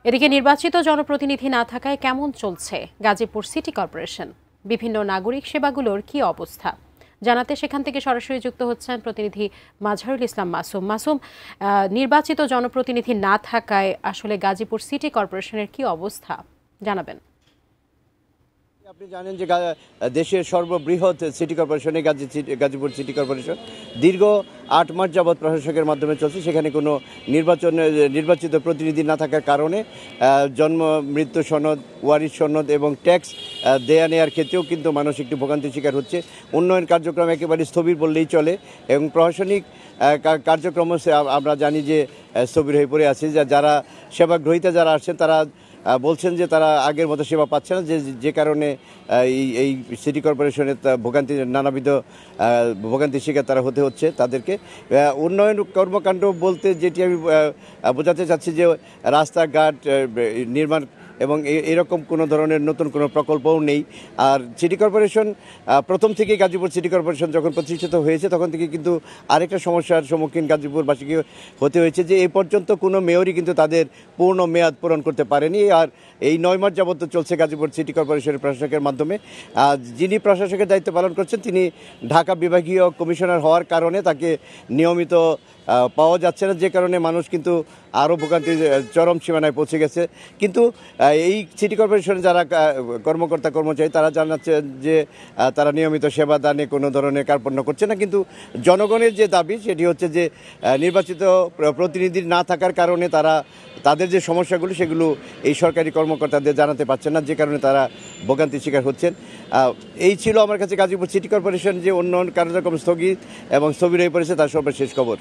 এদিকে নির্বাচিত জনপ্রতিনিধি না থাকায় কেমন চলছে গাজীপুর সিটি কর্পোরেশন? বিভিন্ন নাগরিক সেবাগুলোর কি অবস্থা জানাতে সেখান থেকে সরাসরি যুক্ত হচ্ছেন প্রতিনিধি মাজহারুল ইসলাম মাসুম। মাসুম, নির্বাচিত জনপ্রতিনিধি না থাকায় আসলে গাজীপুর সিটি কর্পোরেশনের কি অবস্থা জানাবেন। আপনি জানেন যে দেশের সর্ববৃহৎ সিটি কর্পোরেশনে গাজীপুর সিটি কর্পোরেশন দীর্ঘ ৮ মাস যাবৎ প্রশাসকের মাধ্যমে চলছে। সেখানে কোনো নির্বাচিত প্রতিনিধি না থাকার কারণে জন্ম মৃত্যু সনদ, ওয়ারিশ সনদ এবং ট্যাক্স দেয়া নেওয়ার ক্ষেত্রেও কিন্তু মানুষ একটু ভোগান্তির শিকার হচ্ছে। উন্নয়ন কার্যক্রম একেবারে স্থবির বললেই চলে এবং প্রশাসনিক কার্যক্রম আমরা জানি যে স্থবির হয়ে পড়ে আছে। যারা সেবা গ্রহীতা যারা আসছেন তারা বলছেন যে তারা আগের মতো সেবা পাচ্ছে না, যে কারণে এই সিটি কর্পোরেশনের নানাবিধ ভোগান্তির শিকার তারা হতে হচ্ছে তাদেরকে। উন্নয়ন কর্মকাণ্ড বলতে যেটি আমি বোঝাতে চাচ্ছি যে রাস্তাঘাট নির্মাণ এবং এরকম কোনো ধরনের নতুন কোনো প্রকল্পও নেই। আর সিটি কর্পোরেশন প্রথম থেকে গাজীপুর সিটি কর্পোরেশন যখন প্রতিষ্ঠিত হয়েছে তখন থেকে কিন্তু আরেকটা সমস্যার সম্মুখীন গাজীপুরবাসীকে হতে হয়েছে যে এই পর্যন্ত কোনো মেয়রই কিন্তু তাদের পূর্ণ মেয়াদ পূরণ করতে পারেনি। আর এই ৯ মাস যাবত চলছে গাজীপুর সিটি কর্পোরেশনের প্রশাসকের মাধ্যমে। যিনি প্রশাসকের দায়িত্ব পালন করছেন তিনি ঢাকা বিভাগীয় কমিশনার হওয়ার কারণে তাকে নিয়মিত পাওয়া যাচ্ছে না, যে কারণে মানুষ কিন্তু আরও ভোগান্তির চরম সীমানায় পৌঁছে গেছে। কিন্তু এই সিটি কর্পোরেশনের যারা কর্মকর্তা কর্মচারী তারা জানাচ্ছে যে তারা নিয়মিত সেবা দানে কোনো ধরনের কার্পণ্য করছে না। কিন্তু জনগণের যে দাবি সেটি হচ্ছে যে নির্বাচিত প্রতিনিধি না থাকার কারণে তাদের যে সমস্যাগুলো সেগুলো এই সরকারি কর্মকর্তাদের জানাতে পারছেন না, যে কারণে তারা ভোগান্তির শিকার হচ্ছেন। এই ছিল আমার কাছে গাজীপুর সিটি কর্পোরেশন যে উন্নয়ন কার্যক্রম স্থগিত এবং স্থবির হয়ে পড়েছে তার সর্বশেষ খবর।